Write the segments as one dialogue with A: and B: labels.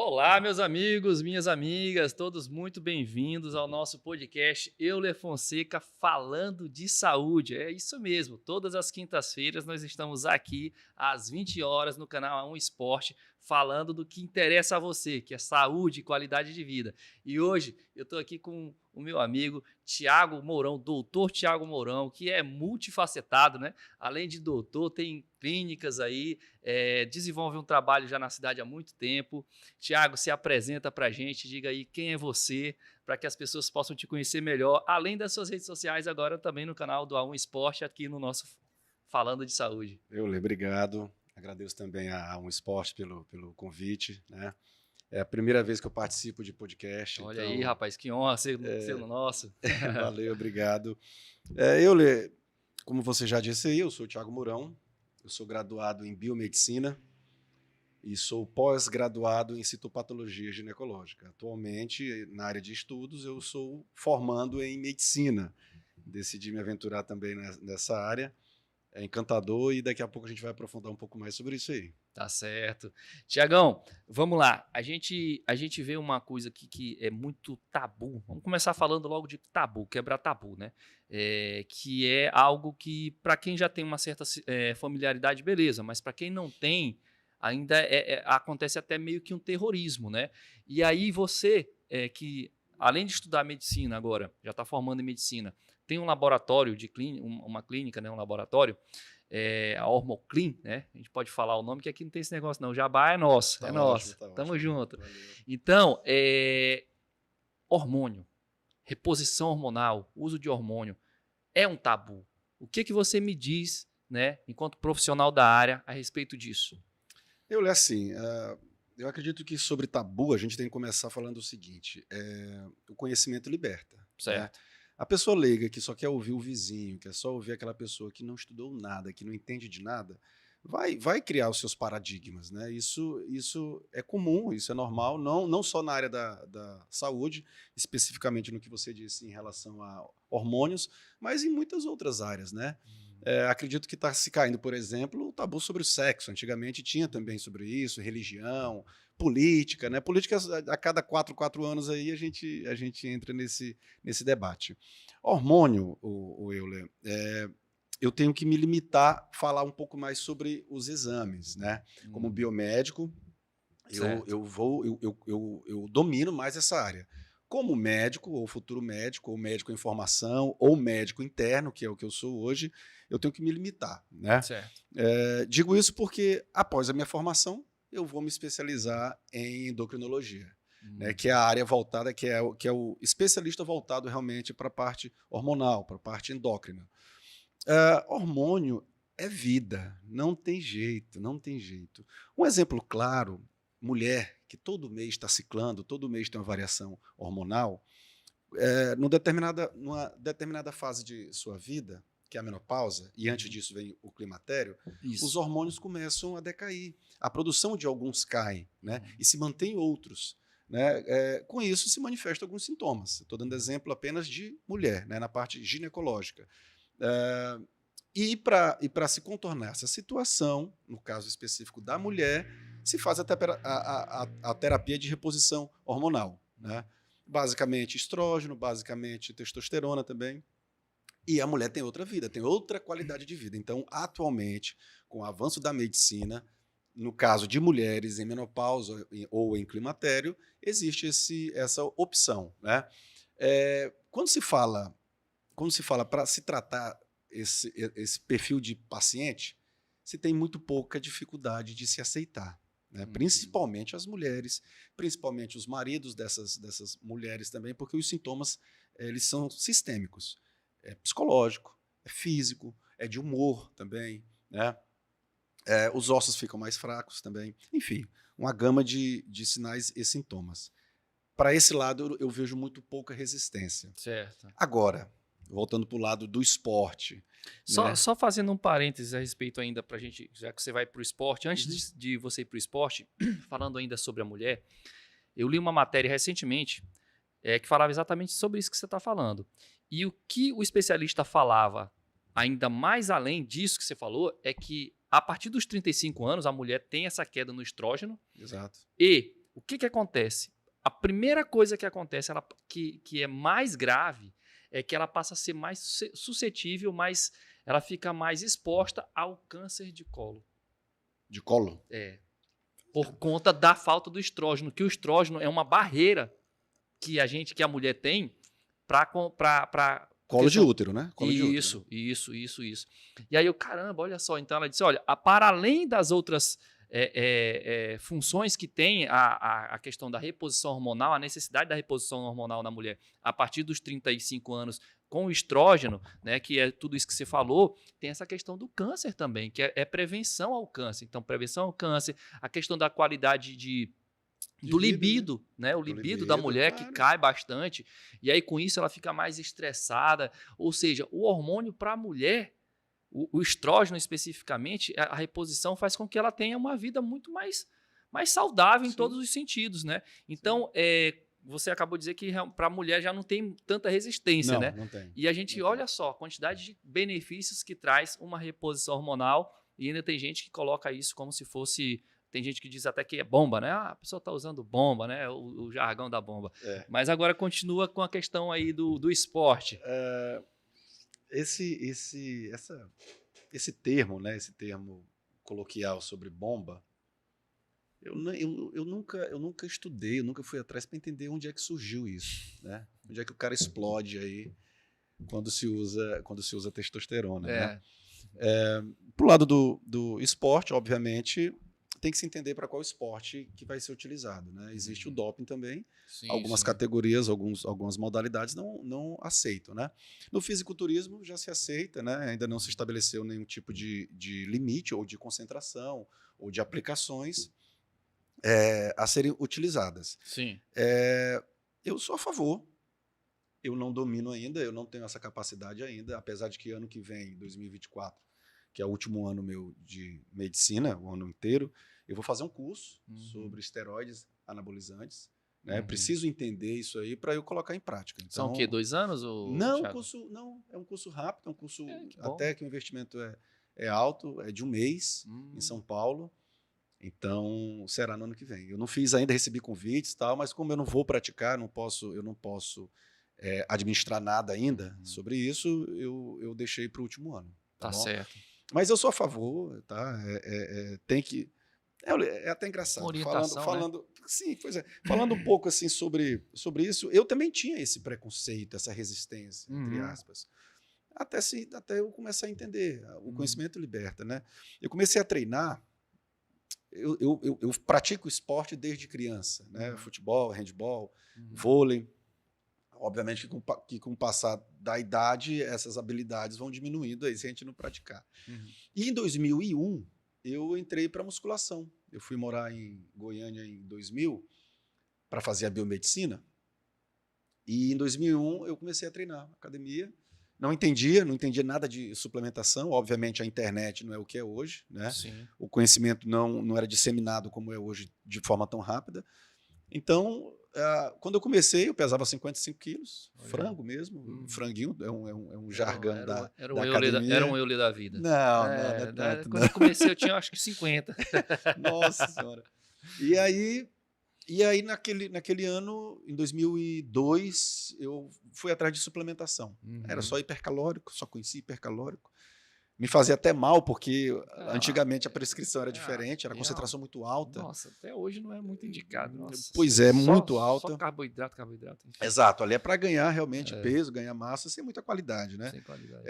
A: Olá, meus amigos, minhas amigas, todos muito bem-vindos ao nosso podcast Euler Fonseca falando de saúde. É isso mesmo, todas as quintas-feiras nós estamos aqui às 20 horas no canal A1 Esporte falando do que interessa a você, que é saúde e qualidade de vida. E hoje eu estou aqui com o meu amigo Thiago Mourão, doutor Thiago Mourão, que é multifacetado, né? Além de doutor, tem clínicas aí, desenvolve um trabalho já na cidade há muito tempo. Thiago, se apresenta para a gente, diga aí quem é você, para que as pessoas possam te conhecer melhor, além das suas redes sociais, agora também no canal do A1 Esporte, aqui no nosso Falando de Saúde.
B: Euler, obrigado. Agradeço também a A1 Esporte pelo convite, né? É a primeira vez que eu participo de podcast.
A: Olha
B: então,
A: aí, rapaz, que honra ser no nosso.
B: Valeu, obrigado. Euler, como você já disse aí, eu sou o Thiago Mourão, eu sou graduado em Biomedicina e sou pós-graduado em Citopatologia Ginecológica. Atualmente, na área de estudos, eu sou formando em Medicina. Decidi me aventurar também nessa área. É encantador e daqui a pouco a gente vai aprofundar um pouco mais sobre isso aí.
A: Tá certo. Tiagão, vamos lá. A gente vê uma coisa aqui que é muito tabu. Vamos começar falando logo de tabu, quebrar tabu, né? Que é algo que, para quem já tem uma certa familiaridade, beleza, mas para quem não tem, ainda acontece até meio que um terrorismo, né? E aí você, que além de estudar medicina agora, já está formando em medicina, tem um laboratório de uma clínica, né, um laboratório, a Hormoclean, né? A gente pode falar o nome, que aqui não tem esse negócio não. O jabá é nosso,
B: Tá
A: nosso.
B: ótimo, tá
A: Tamo
B: ótimo.
A: junto.
B: Valeu.
A: Então, hormônio, reposição hormonal, uso de hormônio, é um tabu. O que você me diz, né, enquanto profissional da área, a respeito disso?
B: Eu assim, eu acredito que sobre tabu a gente tem que começar falando o seguinte, o conhecimento liberta.
A: Certo.
B: Né? A pessoa leiga que só quer ouvir o vizinho, que é só ouvir aquela pessoa que não estudou nada, que não entende de nada, vai criar os seus paradigmas. Né? Isso é comum, isso é normal, não só na área da saúde, especificamente no que você disse em relação a hormônios, mas em muitas outras áreas. Né? Acredito que está se caindo, por exemplo, o tabu sobre o sexo. Antigamente tinha também sobre isso, religião, política, né? Política, a cada 4 anos aí a gente entra nesse debate. Hormônio, o Euler, eu tenho que me limitar a falar um pouco mais sobre os exames, né? Como biomédico, eu domino mais essa área. Como médico, ou futuro médico, ou médico em formação, ou médico interno, que é o que eu sou hoje, eu tenho que me limitar. Né?
A: Certo.
B: Digo isso porque, após a minha formação, eu vou me especializar em endocrinologia, né, que é a área voltada, que é o especialista voltado realmente para a parte hormonal, para a parte endócrina. Hormônio é vida, não tem jeito, não tem jeito. Um exemplo claro, mulher que todo mês está ciclando, todo mês tem uma variação hormonal, numa determinada fase de sua vida, que é a menopausa, e antes disso vem o climatério, os hormônios começam a decair. A produção de alguns cai, né? E se mantém outros. Né? Com isso se manifestam alguns sintomas. Estou dando exemplo apenas de mulher, né? Na parte ginecológica. E para se contornar essa situação, no caso específico da mulher, se faz a terapia de reposição hormonal. Né? Basicamente estrógeno, basicamente testosterona também. E a mulher tem outra vida, tem outra qualidade de vida. Então, atualmente, com o avanço da medicina, no caso de mulheres em menopausa ou em climatério, existe essa opção. Né? Quando se fala para se tratar esse perfil de paciente, se tem muito pouca dificuldade de se aceitar. Né? Principalmente as mulheres, principalmente os maridos dessas mulheres também, porque os sintomas eles são sistêmicos. É psicológico, é físico, é de humor também, né? Os ossos ficam mais fracos também. Enfim, uma gama de sinais e sintomas. Para esse lado, eu vejo muito pouca resistência.
A: Certo.
B: Agora, voltando para o lado do esporte.
A: Só fazendo um parênteses a respeito ainda para a gente, já que você vai para o esporte, antes de você ir para o esporte, falando ainda sobre a mulher, eu li uma matéria recentemente que falava exatamente sobre isso que você está falando. E o que o especialista falava, ainda mais além disso que você falou, é que a partir dos 35 anos a mulher tem essa queda no estrógeno.
B: Exato.
A: E o que acontece? A primeira coisa que acontece, que é mais grave, é que ela passa a ser mais suscetível, ela fica mais exposta ao câncer de colo.
B: De colo?
A: Por conta da falta do estrógeno, que o estrógeno é uma barreira que a mulher tem para
B: colo de útero, né? Colo
A: isso. E aí caramba, olha só, então ela disse, olha, para além das outras funções que tem a questão da reposição hormonal, a necessidade da reposição hormonal na mulher a partir dos 35 anos com o estrógeno, né, que é tudo isso que você falou, tem essa questão do câncer também, que é prevenção ao câncer. Então, prevenção ao câncer, a questão da qualidade do libido, né? O libido da mulher, claro, que cai bastante, e aí com isso ela fica mais estressada, ou seja, o hormônio para a mulher, o estrógeno especificamente, a reposição faz com que ela tenha uma vida muito mais saudável em todos os sentidos, né? Então, você acabou de dizer que para a mulher já não tem tanta resistência, né?
B: Não tem.
A: E a gente olha só a quantidade de benefícios que traz uma reposição hormonal, e ainda tem gente que coloca isso como se fosse... Tem gente que diz até que é bomba, né? A pessoa está usando bomba, né? O jargão da bomba. Mas agora continua com a questão aí do esporte.
B: Esse termo, né? Esse termo coloquial sobre bomba, eu nunca estudei, eu nunca fui atrás para entender onde é que surgiu isso, né? Onde é que o cara explode aí quando se usa testosterona, né? Pro lado do esporte, obviamente, tem que se entender para qual esporte que vai ser utilizado, né? Existe o doping também, algumas categorias, algumas modalidades não aceitam, né? No fisiculturismo já se aceita, né? Ainda não se estabeleceu nenhum tipo de limite ou de concentração ou de aplicações a serem utilizadas.
A: Sim.
B: Eu sou a favor. Eu não domino ainda, eu não tenho essa capacidade ainda, apesar de que ano que vem, 2024, que é o último ano meu de medicina, o ano inteiro, eu vou fazer um curso sobre esteroides anabolizantes. Né? Preciso entender isso aí para eu colocar em prática. Então,
A: são o quê? 2 anos?
B: Não, é um curso rápido, é um curso até que o investimento é alto, é de um mês, em São Paulo. Então, será no ano que vem. Eu não fiz ainda, recebi convites e tal, mas como eu não vou praticar, eu não posso administrar nada ainda sobre isso, eu deixei para o último ano. Tá bom?
A: Certo.
B: Mas eu sou a favor, tá? Tem que... É até engraçado. Falando, né? Sim, pois é. Falando um pouco assim sobre isso, eu também tinha esse preconceito, essa resistência, entre aspas. Até eu começar a entender. O conhecimento liberta, né? Eu comecei a treinar. Eu pratico esporte desde criança, né? Futebol, handebol, vôlei. Obviamente que com o passar da idade, essas habilidades vão diminuindo aí se a gente não praticar. E em 2001, eu entrei para musculação. Eu fui morar em Goiânia em 2000 para fazer a biomedicina. E em 2001 eu comecei a treinar academia. Não entendia nada de suplementação. Obviamente a internet não é o que é hoje, né?
A: Sim.
B: O conhecimento não era disseminado como é hoje de forma tão rápida. Então, quando eu comecei, eu pesava 55 quilos, frango mesmo, franguinho, é um jargão da academia.
A: Era um eule da vida.
B: Não é tanto.
A: Quando eu comecei, eu tinha acho que 50.
B: Nossa Senhora. E aí naquele ano, em 2002, eu fui atrás de suplementação. Era só hipercalórico, só conhecia hipercalórico. Me fazia até mal, porque antigamente a prescrição era diferente, era concentração muito alta.
A: Nossa, até hoje não é muito indicado. Nossa,
B: pois é, muito alta.
A: Só carboidrato. Enfim.
B: Exato, ali é para ganhar realmente peso, ganhar massa, sem muita qualidade, né?
A: Sem qualidade.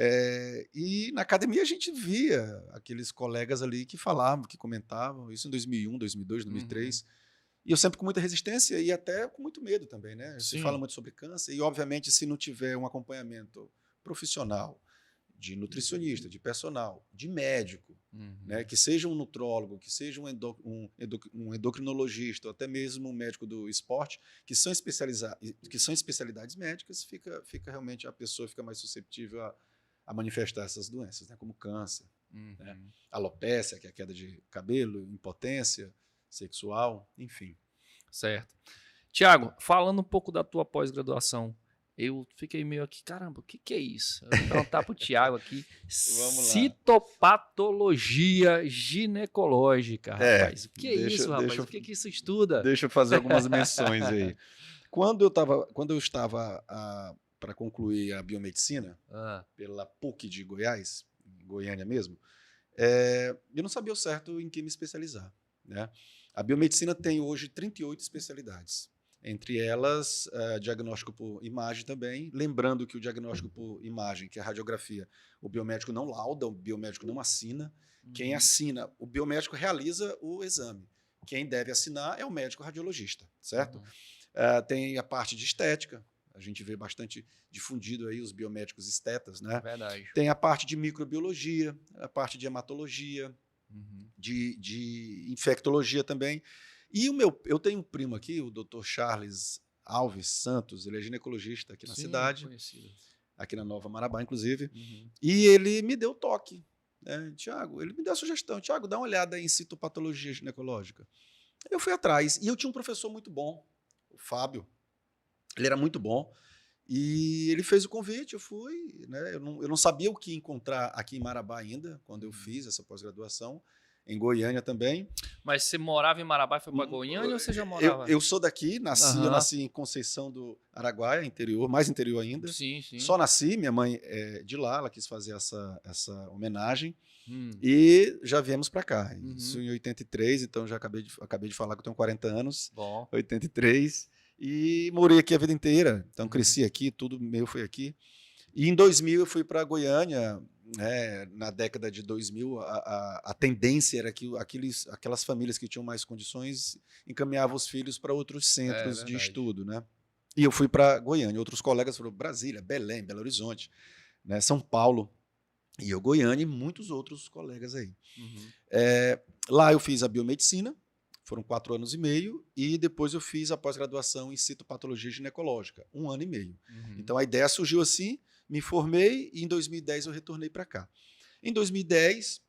B: E na academia a gente via aqueles colegas ali que falavam, que comentavam, isso em 2001, 2002, 2003. E eu sempre com muita resistência e até com muito medo também, né? Se fala muito sobre câncer e, obviamente, se não tiver um acompanhamento profissional, de nutricionista, de personal, de médico, né, que seja um nutrólogo, que seja um endocrinologista, ou até mesmo um médico do esporte, que são especialidades médicas, fica realmente, a pessoa fica mais susceptível a manifestar essas doenças, né, como câncer, né, alopécia, que é a queda de cabelo, impotência sexual, enfim.
A: Certo. Tiago, falando um pouco da tua pós-graduação, eu fiquei meio aqui, caramba, o que é isso? Eu vou perguntar pro Thiago aqui.
B: Vamos lá.
A: Citopatologia ginecológica, rapaz. O que é isso, rapaz? O que isso estuda?
B: Deixa eu fazer algumas menções aí. Quando eu estava para concluir a biomedicina, pela PUC de Goiás, em Goiânia mesmo, eu não sabia o certo em que me especializar, né? A biomedicina tem hoje 38 especialidades. Entre elas, diagnóstico por imagem também. Lembrando que o diagnóstico por imagem, que é a radiografia, o biomédico não lauda, o biomédico não assina. Quem assina, o biomédico realiza o exame. Quem deve assinar é o médico radiologista, certo? Tem a parte de estética. A gente vê bastante difundido aí os biomédicos estetas, né?
A: Verdade.
B: Tem a parte de microbiologia, a parte de hematologia, de infectologia também. E eu tenho um primo aqui, o Dr. Charles Alves Santos, ele é ginecologista aqui na cidade,
A: conhecido.
B: Aqui na Nova Marabá, inclusive, e ele me deu toque, né? Tiago, ele me deu a sugestão, Tiago, dá uma olhada em citopatologia ginecológica. Eu fui atrás, e eu tinha um professor muito bom, o Fábio, ele era muito bom, e ele fez o convite, eu fui, né? Eu não sabia o que encontrar aqui em Marabá ainda, quando eu fiz essa pós-graduação, em Goiânia também.
A: Mas você morava em Marabá e foi para Goiânia ou você já morava?
B: Eu sou daqui, eu nasci em Conceição do Araguaia, interior, mais interior ainda.
A: Sim.
B: Só nasci, minha mãe é de lá, ela quis fazer essa homenagem. E já viemos para cá. Isso em 83, então já acabei de falar que eu tenho 40 anos.
A: Bom.
B: 83. E morei aqui a vida inteira. Então cresci aqui, tudo meu foi aqui. E em 2000 eu fui para Goiânia. Na década de 2000, a tendência era que aquelas famílias que tinham mais condições encaminhavam os filhos para outros centros de estudo, né? E eu fui para Goiânia. Outros colegas foram Brasília, Belém, Belo Horizonte, né? São Paulo, e eu Goiânia e muitos outros colegas aí. Lá eu fiz a biomedicina, foram 4 anos e meio, e depois eu fiz a pós-graduação em citopatologia ginecológica, 1 ano e meio. Então a ideia surgiu assim, me formei e em 2010 eu retornei para cá. Em 2010,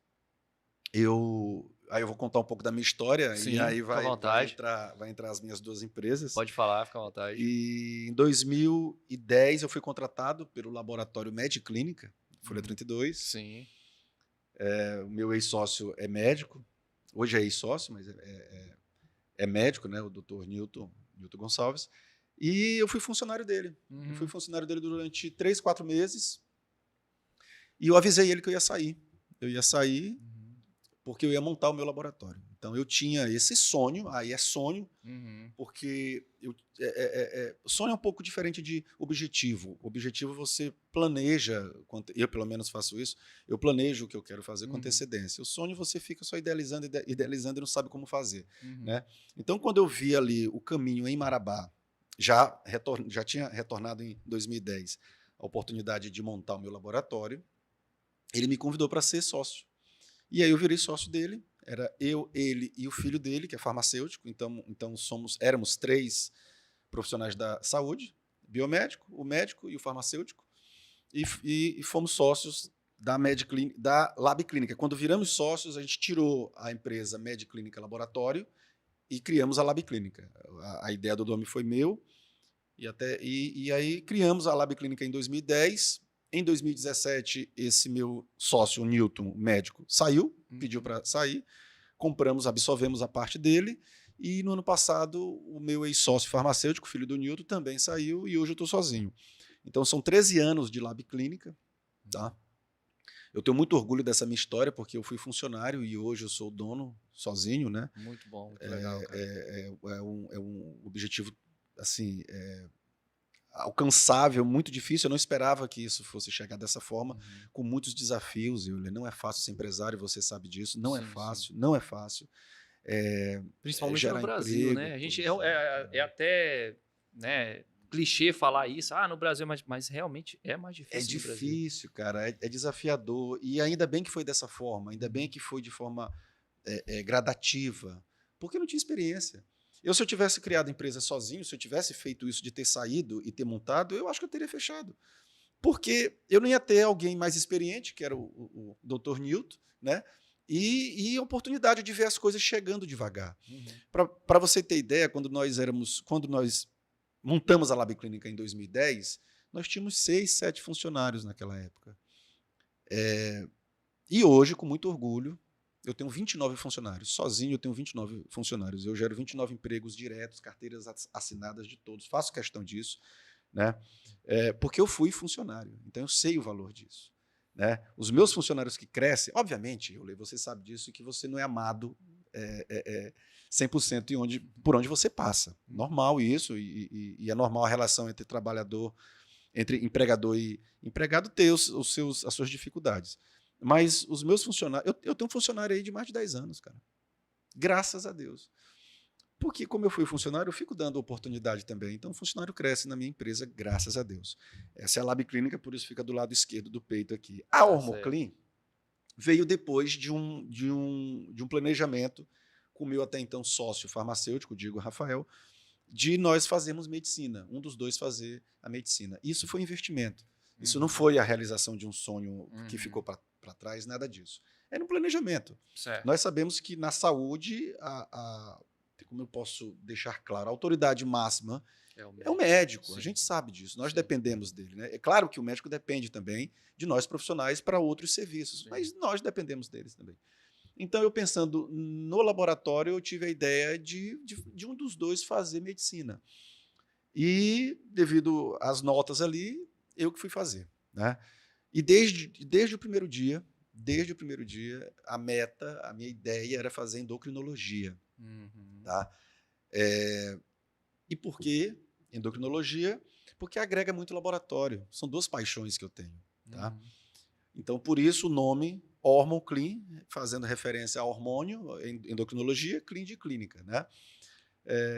B: aí eu vou contar um pouco da minha história.
A: Sim,
B: e aí vai
A: entrar
B: as minhas 2 empresas.
A: Pode falar, fica à vontade.
B: E em 2010 eu fui contratado pelo laboratório MedClínica, Folha 32.
A: Sim.
B: O meu ex-sócio é médico, hoje é ex-sócio, mas é médico, né? O Dr. Newton Gonçalves. E eu fui funcionário dele. Eu fui funcionário dele durante 3, 4 meses. E eu avisei ele que eu ia sair. Eu ia sair porque eu ia montar o meu laboratório. Então eu tinha esse sonho, aí é sonho, porque sonho é um pouco diferente de objetivo. Objetivo você planeja, eu pelo menos faço isso, eu planejo o que eu quero fazer com antecedência. O sonho você fica só idealizando e não sabe como fazer. Né? Então quando eu vi ali o caminho em Marabá, já tinha retornado em 2010 a oportunidade de montar o meu laboratório, ele me convidou para ser sócio. E aí eu virei sócio dele, era eu, ele e o filho dele, que é farmacêutico, então éramos 3 profissionais da saúde, biomédico, o médico e o farmacêutico, e fomos sócios da Lab Clínica. Quando viramos sócios, a gente tirou a empresa MedClínica Laboratório e criamos a Lab Clínica. A ideia do nome foi meu, e aí criamos a Lab Clínica em 2010. Em 2017, esse meu sócio, o Newton, médico, saiu, pediu para sair, absorvemos a parte dele, e no ano passado o meu ex-sócio farmacêutico, filho do Newton, também saiu, e hoje eu estou sozinho. Então são 13 anos de Lab Clínica, tá? Eu tenho muito orgulho dessa minha história, porque eu fui funcionário e hoje eu sou dono sozinho, né?
A: Muito bom, muito legal. Cara.
B: É um objetivo assim, alcançável, muito difícil. Eu não esperava que isso fosse chegar dessa forma, com muitos desafios. Não é fácil ser empresário, você sabe disso. Não é fácil, não é fácil.
A: Principalmente no Brasil, né? A gente é até, né, clichê falar isso. No Brasil, mas realmente é mais difícil.
B: É difícil, cara. É desafiador. E ainda bem que foi dessa forma. Ainda bem que foi de forma gradativa, porque eu não tinha experiência. Se eu tivesse criado a empresa sozinho, se eu tivesse feito isso de ter saído e ter montado, eu acho que eu teria fechado. Porque eu não ia ter alguém mais experiente, que era o Dr. Newton, né? E a oportunidade de ver as coisas chegando devagar. Para você ter ideia, quando nós montamos a Lab Clínica em 2010, nós tínhamos 6, 7 funcionários naquela época. E hoje, com muito orgulho, eu tenho 29 funcionários. Sozinho eu tenho 29 funcionários. Eu gero 29 empregos diretos, carteiras assinadas de todos. Faço questão disso, né? Porque eu fui funcionário, então eu sei o valor disso. Né? Os meus funcionários que crescem, obviamente, você sabe disso, que você não é amado 100% por onde você passa. Normal isso, e é normal a relação entre trabalhador, entre empregador e empregado ter as suas dificuldades. Mas os meus funcionários... Eu tenho um funcionário aí de mais de 10 anos, cara. Graças a Deus. Porque, como eu fui funcionário, eu fico dando oportunidade também. Então, o funcionário cresce na minha empresa, graças a Deus. Essa é a Lab Clínica, por isso fica do lado esquerdo do peito aqui. A Ormoclin veio depois de um planejamento com o meu até então sócio farmacêutico, Diego Rafael, de nós fazermos medicina, um dos dois fazer a medicina. Isso foi investimento. Isso não foi a realização de um sonho que ficou para trás, nada disso. Era um planejamento.
A: Certo.
B: Nós sabemos que na saúde, como eu posso deixar claro, a autoridade máxima é o médico. Sim. A gente sabe disso, nós dependemos dele. Né? É claro que o médico depende também de nós profissionais para outros serviços, sim, mas nós dependemos deles também. Então, eu pensando no laboratório, eu tive a ideia de um dos dois fazer medicina. E, devido às notas ali, eu que fui fazer. Né? E desde o primeiro dia, a minha ideia era fazer endocrinologia. Tá? E por que endocrinologia? Porque agrega muito laboratório. São duas paixões que eu tenho. Tá? Então, por isso o nome Ormoclin, fazendo referência a hormônio, endocrinologia, clean de clínica. Né?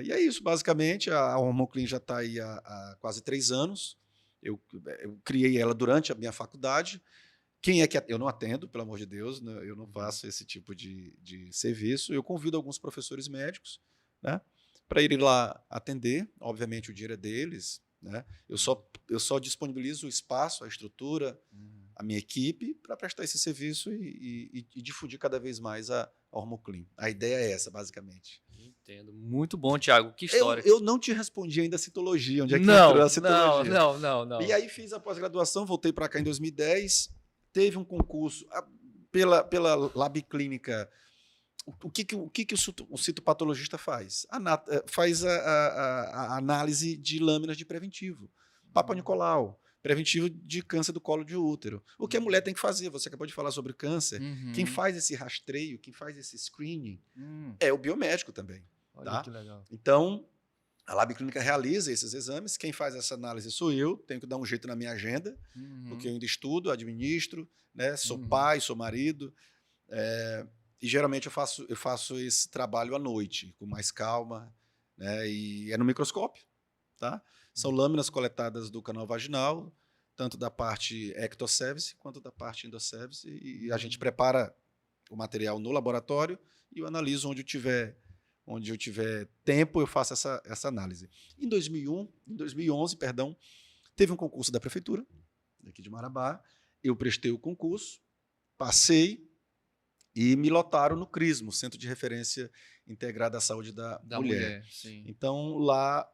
B: E é isso, basicamente. A Ormoclin já está aí há quase 3 anos. Eu criei ela durante a minha faculdade. Quem é que eu não atendo, pelo amor de Deus, né? Eu não faço esse tipo de serviço. Eu convido alguns professores médicos, né, para irem lá atender. Obviamente, o dinheiro é deles. Né? Eu só disponibilizo o espaço, a estrutura, a minha equipe para prestar esse serviço e difundir cada vez mais a Ormoclin. A ideia é essa, basicamente.
A: Entendo. Muito bom, Thiago. Que história.
B: Eu não te respondi ainda a citologia. Onde é que entrou a citologia?
A: Não.
B: E aí fiz a pós-graduação, voltei para cá em 2010. Teve um concurso pela Lab Clínica. O que o citopatologista faz? Faz a análise de lâminas de preventivo. Papa Nicolau, preventivo de câncer do colo de útero. O que a mulher tem que fazer? Você acabou de falar sobre câncer. Quem faz esse rastreio, quem faz esse screening, é o biomédico também.
A: Olha
B: tá?
A: Que legal.
B: Então, a Lab Clínica realiza esses exames. Quem faz essa análise sou eu. Tenho que dar um jeito na minha agenda, porque eu ainda estudo, administro, né? Sou pai, sou marido. E geralmente eu faço esse trabalho à noite, com mais calma. Né? E é no microscópio. Tá? São lâminas coletadas do canal vaginal, tanto da parte ectocervice quanto da parte endoscervice. E a gente prepara o material no laboratório e eu analiso onde eu tiver tempo, eu faço essa análise. Em 2011, teve um concurso da prefeitura, aqui de Marabá. Eu prestei o concurso, passei e me lotaram no CRISMO, Centro de Referência Integrada à Saúde da Mulher.
A: Sim.
B: Então, lá,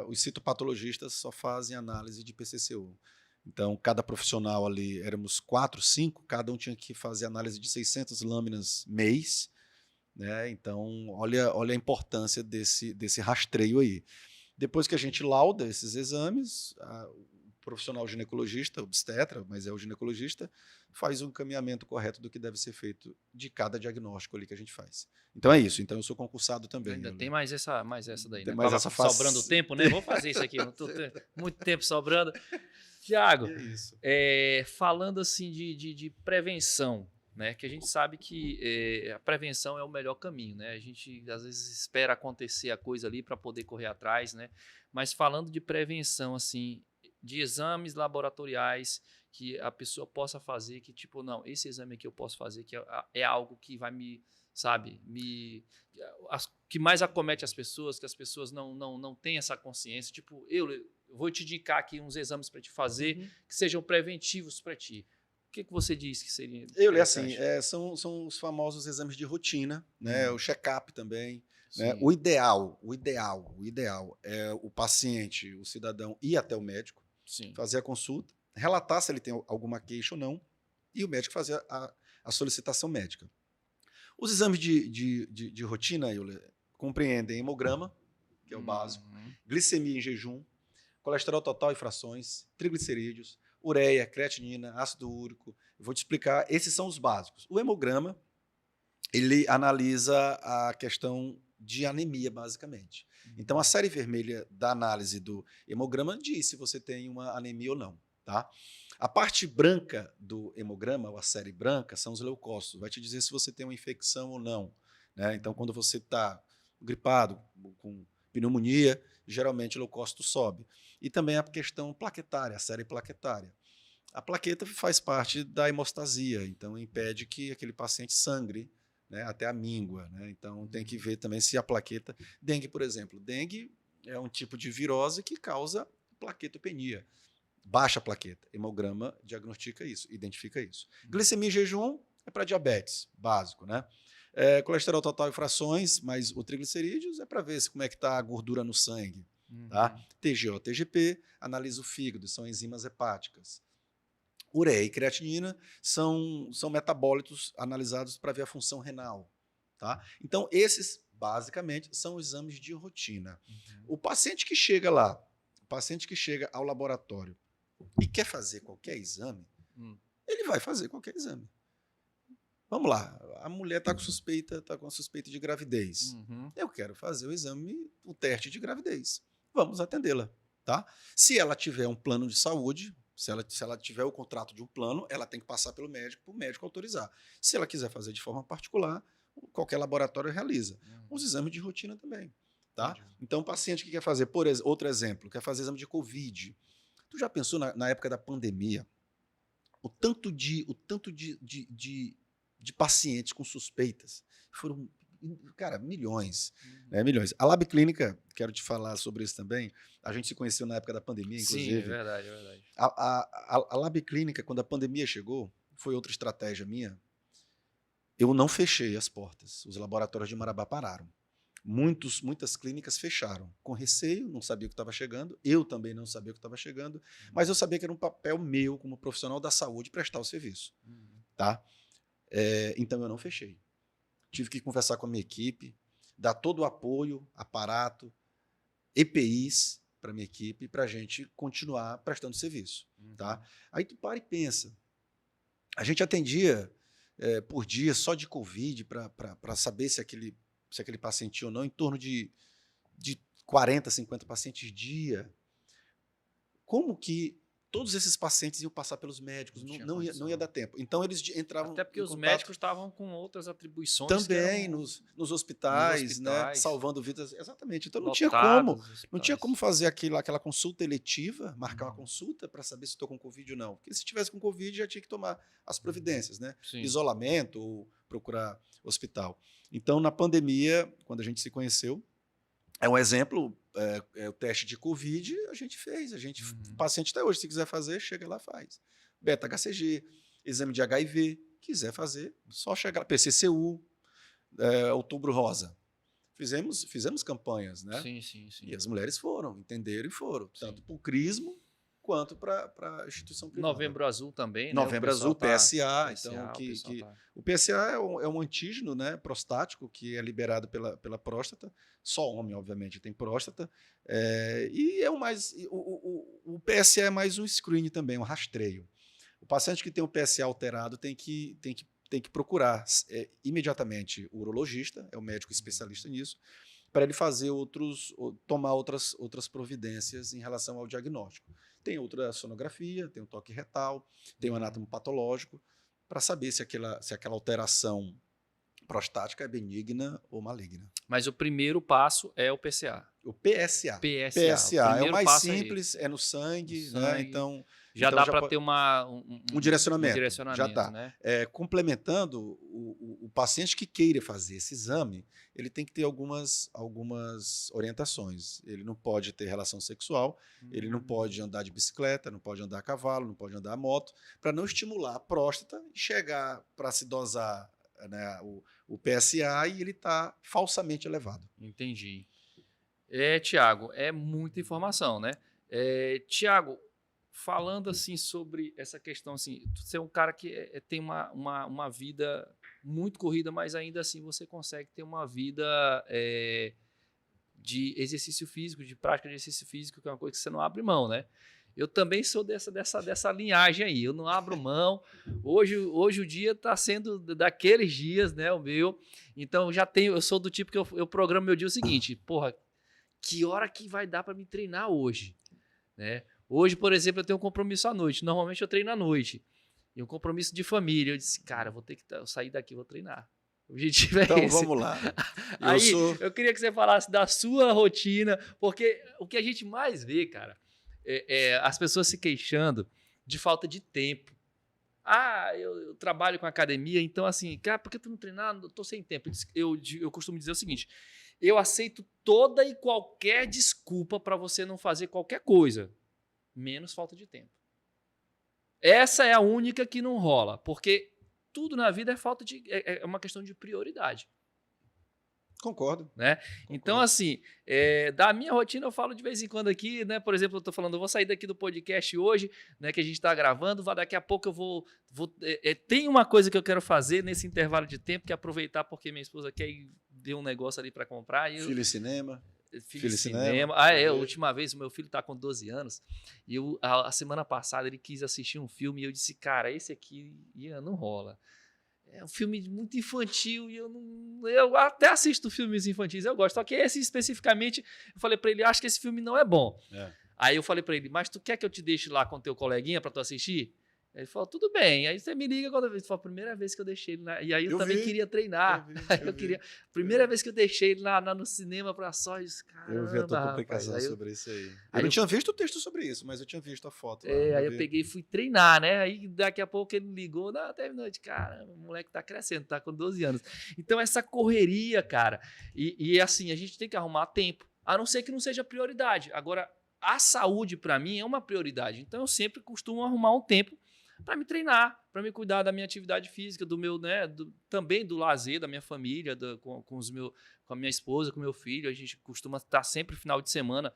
B: os citopatologistas só fazem análise de PCCO. Então, cada profissional ali, éramos 4, 5, cada um tinha que fazer análise de 600 lâminas mês. Né? Então, olha a importância desse rastreio aí. Depois que a gente lauda esses exames, o profissional ginecologista, obstetra, mas é o ginecologista, faz um encaminhamento correto do que deve ser feito de cada diagnóstico ali que a gente faz. Então é isso. Então eu sou concursado também.
A: Ainda tem mais essa daí,
B: tem
A: né?
B: Mais essa fase...
A: sobrando tempo, né? Vou fazer isso aqui, não tô tendo muito tempo sobrando. Thiago, falando assim de prevenção, né, que a gente sabe que a prevenção é o melhor caminho, né? A gente às vezes espera acontecer a coisa ali para poder correr atrás, né? Mas falando de prevenção, assim, de exames laboratoriais que a pessoa possa fazer, que tipo, não, esse exame aqui eu posso fazer, que é algo que vai que mais acomete as pessoas, que as pessoas não têm essa consciência. Tipo, eu vou te indicar aqui uns exames para te fazer que sejam preventivos para ti. O que você diz que seria?
B: Assim, são os famosos exames de rotina, né? O check-up também. Né? O ideal é o paciente, o cidadão, ir até o médico.
A: Sim.
B: fazer a consulta, relatar se ele tem alguma queixa ou não, e o médico fazer a solicitação médica. Os exames de rotina, Euler, compreendem hemograma, que é o básico, glicemia em jejum, colesterol total e frações, triglicerídeos, ureia, creatinina, ácido úrico. Eu vou te explicar, esses são os básicos. O hemograma, ele analisa a questão de anemia, basicamente. Então, a série vermelha da análise do hemograma diz se você tem uma anemia ou não. Tá? A parte branca do hemograma, ou a série branca, são os leucócitos. Vai te dizer se você tem uma infecção ou não. Né? Então, quando você está gripado, com pneumonia, geralmente o leucócito sobe. E também a questão plaquetária, a série plaquetária. A plaqueta faz parte da hemostasia, então impede que aquele paciente sangre, né, até a míngua. Né? Então tem que ver também se a plaqueta... Dengue, por exemplo. Dengue é um tipo de virose que causa plaquetopenia. Baixa plaqueta. Hemograma diagnostica isso, identifica isso. Glicemia em jejum é para diabetes, básico. Né? Colesterol total e frações, mas o triglicerídeos é para ver como é que está a gordura no sangue. Tá? TGO, TGP, analisa o fígado, são enzimas hepáticas. Ureia e creatinina são metabólitos analisados para ver a função renal. Tá? Então, esses, basicamente, são os exames de rotina. O paciente que chega lá, o paciente que chega ao laboratório e quer fazer qualquer exame, ele vai fazer qualquer exame. Vamos lá, a mulher está com suspeita de gravidez. Eu quero fazer o exame, o teste de gravidez. Vamos atendê-la. Tá? Se ela tiver um plano de saúde, se ela tiver o contrato de um plano, ela tem que passar pelo médico para o médico autorizar. Se ela quiser fazer de forma particular, qualquer laboratório realiza. Os exames de rotina também. Tá? Então, o paciente que quer fazer, outro exemplo, quer fazer exame de Covid. Tu já pensou na época da pandemia, o tanto de pacientes com suspeitas? Foram, cara, milhões. Né, milhões. A Lab Clínica, quero te falar sobre isso também, a gente se conheceu na época da pandemia, inclusive.
A: Sim, é verdade, é verdade.
B: A Lab Clínica, quando a pandemia chegou, foi outra estratégia minha, eu não fechei as portas. Os laboratórios de Marabá pararam. Muitas clínicas fecharam, com receio, não sabia o que estava chegando, eu também não sabia o que estava chegando, mas eu sabia que era um papel meu, como profissional da saúde, prestar o serviço. Tá? Então eu não fechei. Tive que conversar com a minha equipe, dar todo o apoio, aparato, EPIs para a minha equipe, para a gente continuar prestando serviço. Tá? Aí tu para e pensa. A gente atendia por dia só de Covid, para saber se aquele paciente tinha ou não, em torno de 40, 50 pacientes dia. Como que todos esses pacientes iam passar pelos médicos? Não ia dar tempo. Então, eles entravam
A: até porque
B: em
A: os
B: contato
A: médicos estavam com outras atribuições
B: também nos hospitais, né, salvando vidas. Exatamente. Então, não tinha como fazer aquela consulta eletiva, marcar uma consulta para saber se estou com Covid ou não. Porque se tivesse com Covid, já tinha que tomar as providências, né? Isolamento ou procurar hospital. Então, na pandemia, quando a gente se conheceu, é um exemplo, o teste de Covid a gente fez. O paciente até hoje, se quiser fazer, chega lá e faz. Beta-HCG, exame de HIV, quiser fazer, só chegar. PCCU, Outubro Rosa. Fizemos campanhas, né?
A: Sim.
B: E as mulheres foram, entenderam e foram. Tanto para o Crismo, quanto para a instituição privada.
A: Novembro Azul também, né?
B: Novembro Azul, PSA.
A: Então,
B: o PSA é um antígeno, né, prostático que é liberado pela próstata. Só homem, obviamente, tem próstata. E é o PSA é mais um screening também, um rastreio. O paciente que tem o PSA alterado tem que procurar imediatamente o urologista, é o médico especialista nisso, para ele fazer tomar outras providências em relação ao diagnóstico. Tem outra sonografia, tem um toque retal, tem um anátomo patológico, para saber se aquela alteração prostática é benigna ou maligna.
A: Mas o primeiro passo é o PSA.
B: O PSA. PSA é o mais simples, é no sangue, né? Então
A: já dá para ter um
B: direcionamento.
A: Já está.
B: Né? Complementando, o paciente que queira fazer esse exame, ele tem que ter algumas orientações. Ele não pode ter relação sexual, ele não pode andar de bicicleta, não pode andar a cavalo, não pode andar a moto, para não estimular a próstata e chegar para se dosar, né, o PSA e ele está falsamente elevado.
A: Entendi. Tiago, é muita informação, né? Tiago, falando assim sobre essa questão, assim, você é um cara que tem uma vida muito corrida, mas ainda assim você consegue ter uma vida de exercício físico, de prática de exercício físico, que é uma coisa que você não abre mão, né? Eu também sou dessa linhagem aí, eu não abro mão. Hoje o dia está sendo daqueles dias, né, o meu. Então eu sou do tipo que eu programo meu dia o seguinte, porra, que hora que vai dar para me treinar hoje, né? Hoje, por exemplo, eu tenho um compromisso à noite. Normalmente eu treino à noite. E um compromisso de família. Eu disse, cara, vou ter que sair daqui, vou treinar. O objetivo é
B: Então
A: esse.
B: vamos lá.
A: Eu queria que você falasse da sua rotina, porque o que a gente mais vê, cara, as pessoas se queixando de falta de tempo. Eu trabalho com academia, então assim, cara, por que tu não treinar? Eu tô sem tempo. Eu costumo dizer o seguinte, eu aceito toda e qualquer desculpa para você não fazer qualquer coisa, menos falta de tempo. Essa é a única que não rola, porque tudo na vida é uma questão de prioridade.
B: Concordo.
A: Né? Então, assim, da minha rotina eu falo de vez em quando aqui, né? Por exemplo, eu tô falando, eu vou sair daqui do podcast hoje, né? Que a gente está gravando, daqui a pouco eu vou tem uma coisa que eu quero fazer nesse intervalo de tempo, que é aproveitar porque minha esposa quer ir ver um negócio ali para comprar.
B: Filho em cinema.
A: Filho em cinema. A última vez, o meu filho tá com 12 anos, e a semana passada ele quis assistir um filme e eu disse, cara, esse aqui não rola. É um filme muito infantil e eu até assisto filmes infantis, eu gosto. Só que esse especificamente, eu falei pra ele, acho que esse filme não é bom. Aí eu falei pra ele, mas tu quer que eu te deixe lá com teu coleguinha pra tu assistir? Ele falou, tudo bem. Aí você me liga quando vez. Foi a primeira vez que eu deixei ele lá. E aí eu também queria treinar. Primeira vez que eu deixei ele lá no cinema pra só isso. Caramba,
B: eu vi a tua publicação sobre isso aí. Eu não tinha visto o texto sobre isso, mas eu tinha visto a foto. Lá,
A: aí eu peguei e fui treinar, né? Aí daqui a pouco ele ligou, terminou de caramba, o moleque tá crescendo, tá com 12 anos. Então essa correria, cara, e assim, a gente tem que arrumar tempo, a não ser que não seja prioridade. Agora, a saúde pra mim é uma prioridade, então eu sempre costumo arrumar um tempo para me treinar, para me cuidar da minha atividade física, do meu, né, também do lazer da minha família, com a minha esposa, com o meu filho. A gente costuma estar sempre final de semana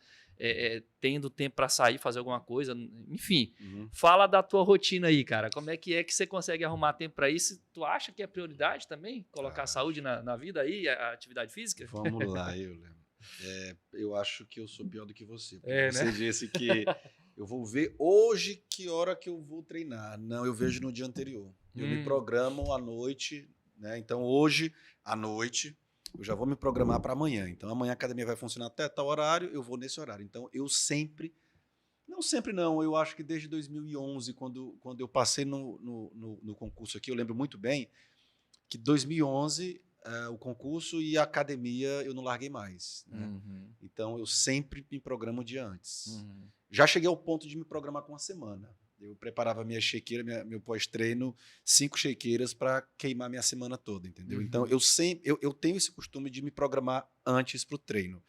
A: tendo tempo para sair, fazer alguma coisa, enfim. Fala da tua rotina aí, cara. Como é que você consegue arrumar tempo para isso? Tu acha que é prioridade também? Colocar a saúde na vida aí, a atividade física?
B: Vamos lá, eu acho que eu sou pior do que você. Você
A: né?
B: disse que eu vou ver hoje que hora que eu vou treinar. Não, eu vejo no dia anterior. Eu me programo à noite, né? Então hoje à noite eu já vou me programar para amanhã. Então amanhã a academia vai funcionar até tal horário, eu vou nesse horário. Então eu não, eu acho que desde 2011, quando eu passei no concurso aqui, eu lembro muito bem que 2011 o concurso e a academia eu não larguei mais. Né? Então eu sempre me programo um dia antes. Já cheguei ao ponto de me programar com uma semana. Eu preparava minha shakeira, meu pós-treino, 5 shakeiras para queimar minha semana toda, entendeu? Então eu tenho esse costume de me programar antes para o treino.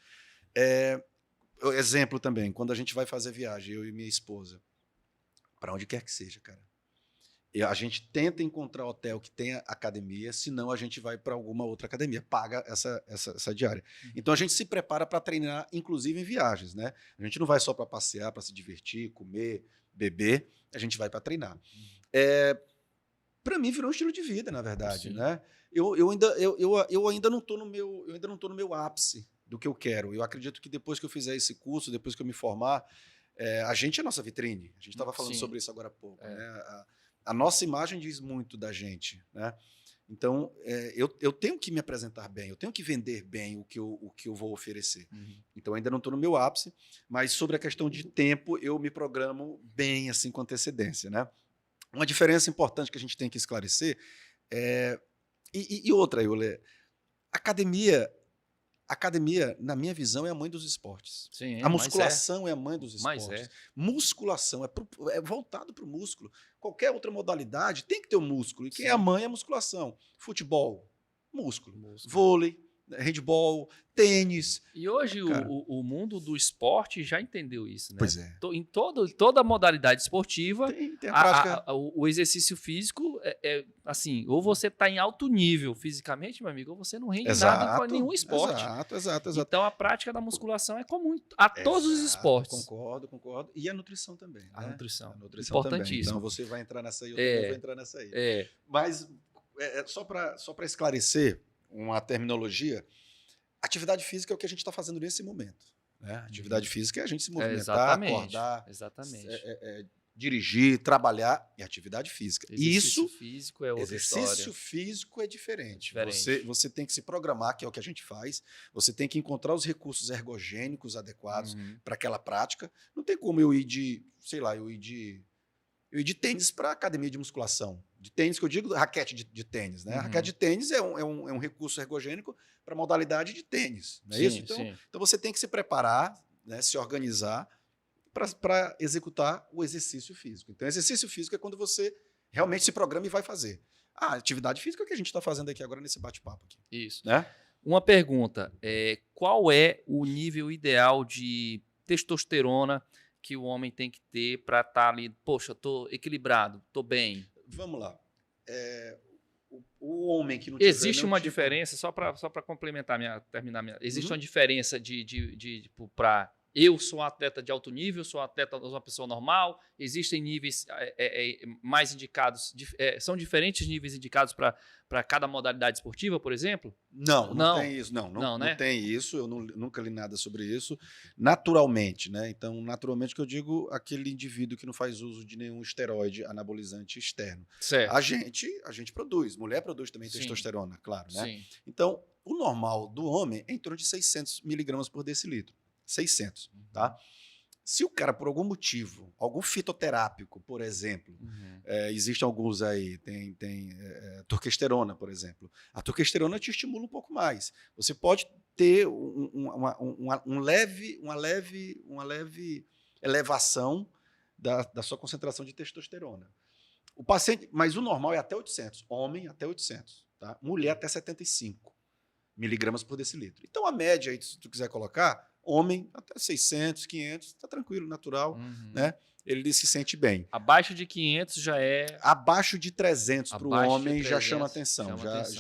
B: Exemplo também, quando a gente vai fazer viagem, eu e minha esposa, para onde quer que seja, cara. A gente tenta encontrar hotel que tenha academia, senão a gente vai para alguma outra academia, paga essa diária. Então a gente se prepara para treinar, inclusive em viagens, né? A gente não vai só para passear, para se divertir, comer, beber, a gente vai para treinar. Para mim virou um estilo de vida, na verdade, né? Eu ainda não estou no meu ápice do que eu quero. Eu acredito que depois que eu fizer esse curso, depois que eu me formar, a gente é a nossa vitrine. A gente estava falando sobre isso agora há pouco, né? A nossa imagem diz muito da gente, né? Então, eu tenho que me apresentar bem, eu tenho que vender bem o que eu vou oferecer. Então, ainda não estou no meu ápice, mas sobre a questão de tempo, eu me programo bem, assim, com antecedência, né? Uma diferença importante que a gente tem que esclarecer e outra, Euler, academia, na minha visão, é a mãe dos esportes.
A: Sim,
B: a musculação é a mãe dos esportes.
A: Mas
B: Musculação é voltado para o músculo. Qualquer outra modalidade tem que ter o músculo. E quem é a mãe é a musculação. Futebol, músculo. Vôlei, handball, tênis.
A: E hoje
B: Cara,
A: o mundo do esporte já entendeu isso, né?
B: pois é.
A: Em toda modalidade esportiva,
B: Tem a prática.
A: o exercício físico assim, ou você está em alto nível fisicamente, meu amigo, ou você não rende nada em nenhum esporte.
B: Exato.
A: Então a prática da musculação é comum a todos os esportes.
B: Concordo. E a nutrição também.
A: A
B: né?
A: nutrição.
B: A nutrição
A: Importantíssimo.
B: também. Então você vai entrar nessa aí, eu também vou entrar nessa aí.
A: É.
B: Mas só para esclarecer uma terminologia, atividade física é o que a gente está fazendo nesse momento. Né? Atividade física é a gente se movimentar, acordar, dirigir, trabalhar, e atividade física.
A: Exercício físico é outra
B: exercício
A: história.
B: físico é diferente. Você tem que se programar, que é o que a gente faz. Você tem que encontrar os recursos ergogênicos adequados para aquela prática. Não tem como eu ir de tênis para academia de musculação. De tênis, que eu digo, raquete de tênis. Né? Raquete de tênis é um recurso ergogênico para a modalidade de tênis. Não é isso? Então você tem que se preparar, né, se organizar para executar o exercício físico. Então, exercício físico é quando você realmente se programa e vai fazer. A atividade física é o que a gente está fazendo aqui agora nesse bate-papo.
A: Isso.
B: Né?
A: Uma pergunta. Qual é o nível ideal de testosterona que o homem tem que ter para estar ali, poxa, eu estou equilibrado, estou bem?
B: Vamos lá. O homem que não
A: existe uma diferença, só para complementar, terminar minha. Existe uma diferença para eu sou um atleta de alto nível, sou um atleta, uma pessoa normal, existem níveis mais indicados, são diferentes níveis indicados para cada modalidade esportiva, por exemplo?
B: Não tem isso. Não tem isso, eu nunca li nada sobre isso. Naturalmente, né? Então, naturalmente que eu digo aquele indivíduo que não faz uso de nenhum esteroide anabolizante externo.
A: Certo.
B: A gente produz, mulher produz também testosterona, claro, né?
A: Sim.
B: Então, o normal do homem é em torno de 600 miligramas por decilitro. 600, tá? Se o cara, por algum motivo, algum fitoterápico, por exemplo, existem alguns aí, tem torquesterona, por exemplo. A torquesterona te estimula um pouco mais. Você pode ter uma leve elevação da sua concentração de testosterona. O paciente, mas o normal é até 800, homem até 800, tá? Mulher até 75 miligramas por decilitro. Então, a média aí, se tu quiser colocar, homem até 600, 500, está tranquilo, natural, né? Ele se sente bem.
A: Abaixo de 500 já é...
B: Abaixo de 300 para o homem já chama atenção,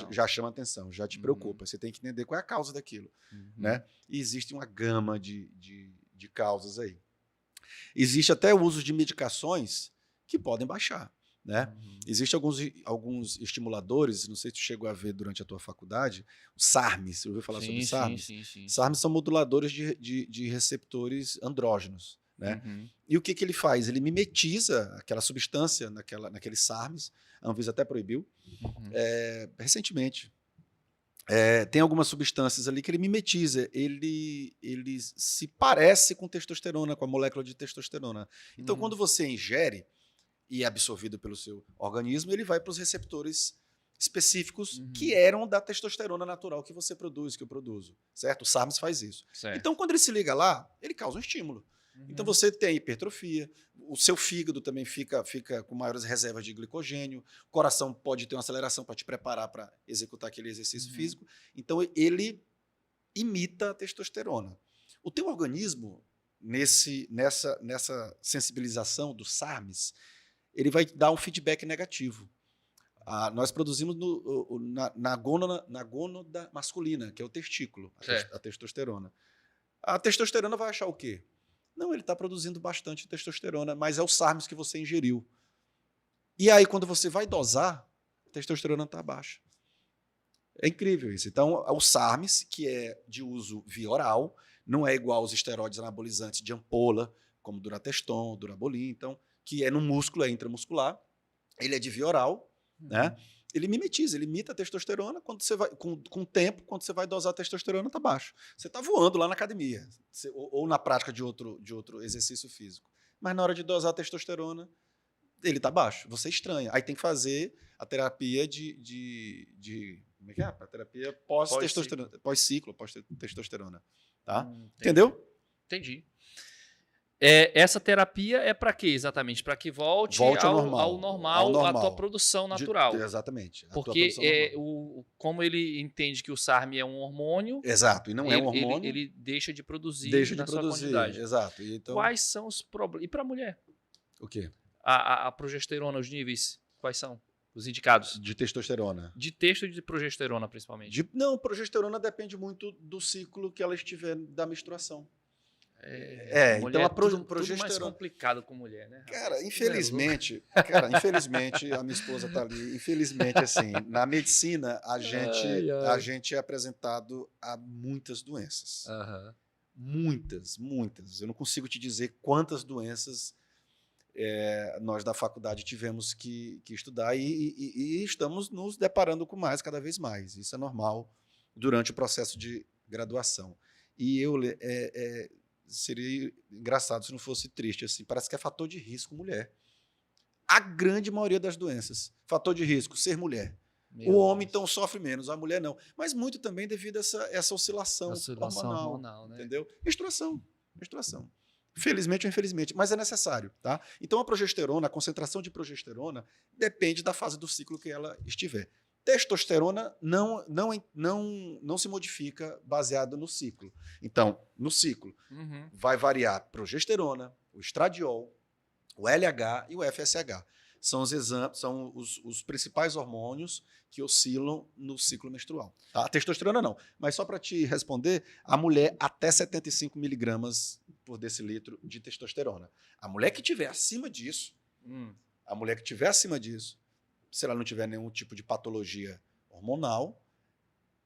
B: já chama atenção, já te preocupa. Você tem que entender qual é a causa daquilo, né? E existe uma gama de causas aí. Existe até o uso de medicações que podem baixar. Né? Existem alguns estimuladores, não sei se tu chegou a ver durante a tua faculdade, o SARMs, você ouviu falar sobre SARMs?
A: Sim.
B: SARMs são moduladores de receptores andrógenos. Né? E o que ele faz? Ele mimetiza aquela substância naqueles SARMs, a Anvisa até proibiu, recentemente. Tem algumas substâncias ali que ele mimetiza, ele se parece com testosterona, com a molécula de testosterona. Então, quando você ingere, e é absorvido pelo seu organismo, ele vai para os receptores específicos que eram da testosterona natural que você produz, que eu produzo, certo? O SARMs faz isso.
A: Certo.
B: Então, quando ele se liga lá, ele causa um estímulo. Então, você tem hipertrofia, o seu fígado também fica com maiores reservas de glicogênio, o coração pode ter uma aceleração para te preparar para executar aquele exercício físico. Então, ele imita a testosterona. O teu organismo, nessa sensibilização do SARMs, ele vai dar um feedback negativo. Nós produzimos na gônada masculina, que é o testículo, a testosterona. A testosterona vai achar o quê? Não, ele está produzindo bastante testosterona, mas é o SARMs que você ingeriu. E aí, quando você vai dosar, a testosterona está baixa. É incrível isso. Então, o SARMs, que é de uso via oral, não é igual aos esteroides anabolizantes de ampola, como Durateston, Durabolin, então, que é no músculo, é intramuscular, ele é de via oral, né? Ele mimetiza, ele imita a testosterona, quando você vai, com o tempo, quando você vai dosar a testosterona, está baixo. Você está voando lá na academia, ou na prática de outro exercício físico. Mas na hora de dosar a testosterona, ele está baixo, você estranha. Aí tem que fazer a terapia como é que é? A terapia pós-testosterona, pós-ciclo, pós-testosterona. Tá? Entendeu?
A: Entendi. Essa terapia é para quê exatamente? Para que volte ao normal, a tua produção natural.
B: Exatamente.
A: Porque como ele entende que o SARM é um hormônio,
B: exato, e não é um hormônio,
A: ele deixa de produzir sua quantidade.
B: Exato. Então,
A: quais são os problemas? E para a mulher?
B: O quê?
A: A progesterona, os níveis, quais são os indicados?
B: De testosterona.
A: De testo e de progesterona, principalmente.
B: Não, progesterona depende muito do ciclo que ela estiver da menstruação. Então a progesterona
A: tudo mais complicado com mulher, né?
B: Cara, infelizmente, a minha esposa tá ali. Infelizmente, assim, na medicina a gente é apresentado a muitas doenças.
A: Uhum.
B: Muitas. Eu não consigo te dizer quantas doenças nós da faculdade tivemos que estudar e estamos nos deparando com mais, cada vez mais. Isso é normal durante o processo de graduação. E seria engraçado se não fosse triste. Assim, parece que é fator de risco mulher. A grande maioria das doenças. Fator de risco, ser mulher. O homem então sofre menos, a mulher não. Mas muito também devido a essa oscilação hormonal, né? Entendeu? Menstruação. Felizmente ou infelizmente, mas é necessário. Tá? Então a progesterona, a concentração de progesterona depende da fase do ciclo que ela estiver. Testosterona não se modifica baseado no ciclo. Então, no ciclo, vai variar progesterona, o estradiol, o LH e o FSH. São os principais hormônios que oscilam no ciclo menstrual. A testosterona não. Mas só para te responder, a mulher até 75 miligramas por decilitro de testosterona. A mulher que tiver acima disso, se ela não tiver nenhum tipo de patologia hormonal,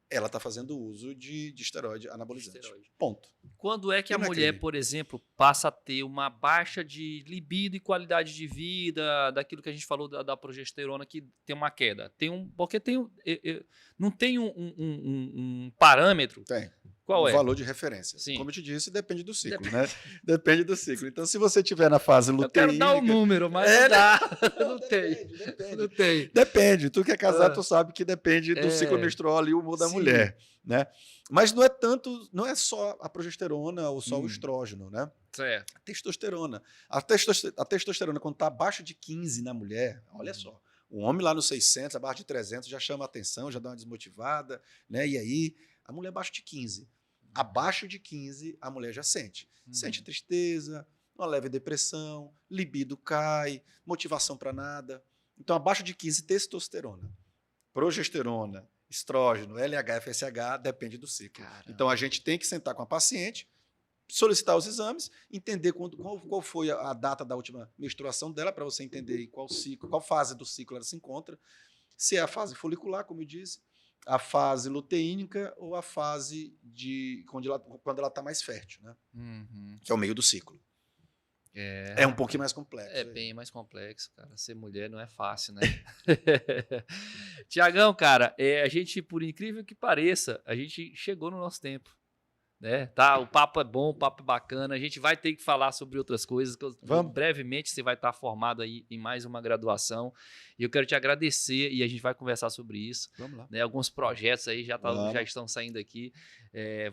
B: ela está fazendo uso de esteroide anabolizante. Ponto.
A: Quando é que a mulher, por exemplo, passa a ter uma baixa de libido e qualidade de vida, daquilo que a gente falou da progesterona, que tem uma queda? Porque não tem um parâmetro?
B: Tem.
A: Qual é?
B: O valor de referência.
A: Sim.
B: Como eu te disse, depende do ciclo, né? Depende do ciclo. Então, se você estiver na fase luteínica...
A: Eu quero dar um número, mas não dá. Não tem.
B: Depende. Tu que é casado, tu sabe que depende do ciclo menstrual ali, o humor da mulher, né? Mas não é só a progesterona ou só o estrógeno, né?
A: Certo.
B: A testosterona. A testosterona, quando está abaixo de 15 na mulher, olha só, o homem lá nos 600, abaixo de 300, já chama a atenção, já dá uma desmotivada, né? E aí, a mulher abaixo de 15. Abaixo de 15, a mulher já sente. Sente tristeza, uma leve depressão, libido cai, motivação para nada. Então, abaixo de 15, testosterona. Progesterona, estrógeno, LH, FSH, depende do ciclo. Caramba. Então, a gente tem que sentar com a paciente, solicitar os exames, entender qual foi a data da última menstruação dela, para você entender qual fase do ciclo ela se encontra. Se é a fase folicular, como eu disse, a fase luteínica ou a fase quando ela está mais fértil, né? Que é o meio do ciclo. É um pouquinho mais complexo.
A: É bem mais complexo, cara. Ser mulher não é fácil, né? Tiagão, cara, a gente, por incrível que pareça, a gente chegou no nosso tempo. Né? Tá, o papo é bom, o papo é bacana. A gente vai ter que falar sobre outras coisas. Brevemente você vai estar formado aí em mais uma graduação. E eu quero te agradecer e a gente vai conversar sobre isso.
B: Vamos lá.
A: Né? Alguns projetos aí já estão saindo aqui.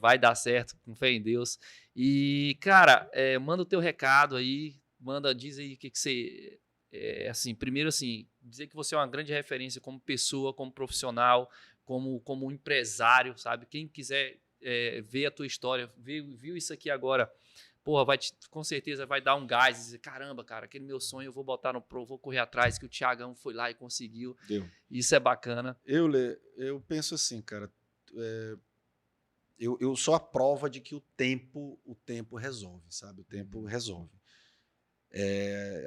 A: Vai dar certo, com fé em Deus. E, cara, manda o teu recado aí. Diz aí o que você... primeiro, dizer que você é uma grande referência como pessoa, como profissional, como empresário, sabe? Quem quiser... ver a tua história, viu isso aqui agora, porra, com certeza vai dar um gás e dizer, caramba, cara, aquele meu sonho eu vou botar no pro, vou correr atrás, que o Tiagão foi lá e conseguiu. Isso é bacana.
B: Eu penso assim, cara, eu sou a prova de que o tempo resolve, sabe? O tempo resolve.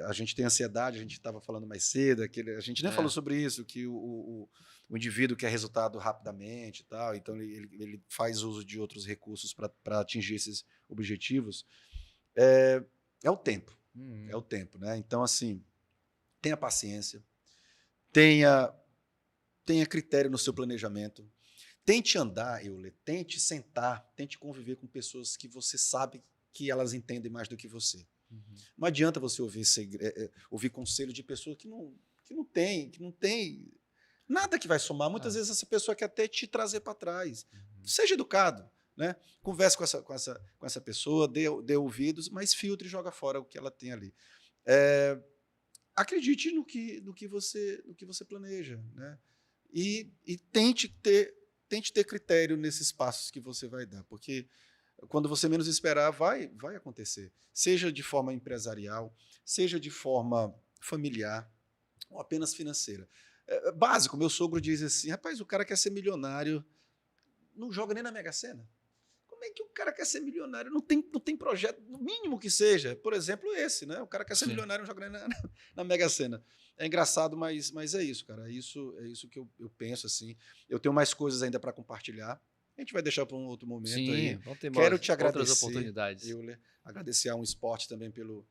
B: A gente tem ansiedade, a gente estava falando mais cedo, a gente nem falou sobre isso, que o indivíduo quer resultado rapidamente e tal, então ele faz uso de outros recursos para atingir esses objetivos. É o tempo. É o tempo, né? Então, assim, tenha paciência, tenha critério no seu planejamento, tente andar, tente sentar, tente conviver com pessoas que você sabe que elas entendem mais do que você. Não adianta você ouvir conselho de pessoas que não tem nada que vai somar. Muitas vezes essa pessoa quer até te trazer para trás. Seja educado. né? Converse com essa pessoa, dê ouvidos, mas filtre e joga fora o que ela tem ali. Acredite no que você planeja, né? E tente ter critério nesses passos que você vai dar, porque quando você menos esperar, vai acontecer. Seja de forma empresarial, seja de forma familiar, ou apenas financeira. Básico, meu sogro diz assim, rapaz, o cara quer ser milionário, não joga nem na Mega Sena. Como é que o cara quer ser milionário? Não tem projeto, no mínimo que seja. Por exemplo, esse, né? O cara quer ser milionário, não joga nem na Mega Sena. É engraçado, mas é isso, cara. É isso que eu penso, assim. Eu tenho mais coisas ainda para compartilhar. A gente vai deixar para um outro momento.
A: Sim,
B: aí.
A: vamos ter
B: Quero te
A: outras
B: agradecer,
A: oportunidades.
B: Euler, agradecer a Um Esporte também pelo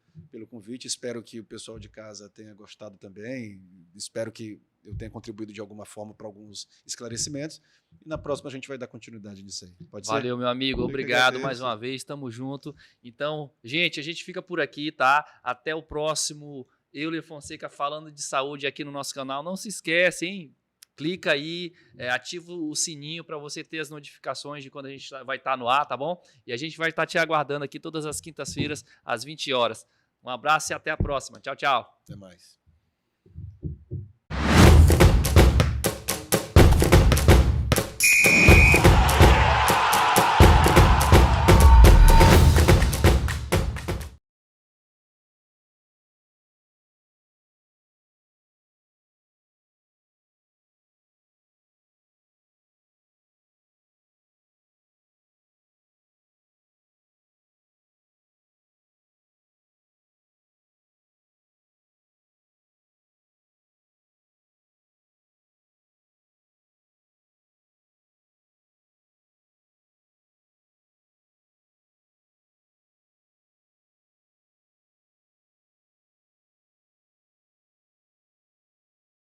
B: convite. Espero que o pessoal de casa tenha gostado também. Espero que eu tenha contribuído de alguma forma para alguns esclarecimentos. E na próxima a gente vai dar continuidade nisso aí. Pode ser?
A: Valeu, meu amigo. Obrigado mais uma vez. Tamo junto. Então, gente, a gente fica por aqui, tá? Até o próximo Euler Fonseca falando de saúde aqui no nosso canal. Não se esquece, hein? Clica aí, ativa o sininho para você ter as notificações de quando a gente vai estar no ar, tá bom? E a gente vai estar te aguardando aqui todas as quintas-feiras, às 20 horas. Um abraço e até a próxima. Tchau, tchau.
B: Até mais.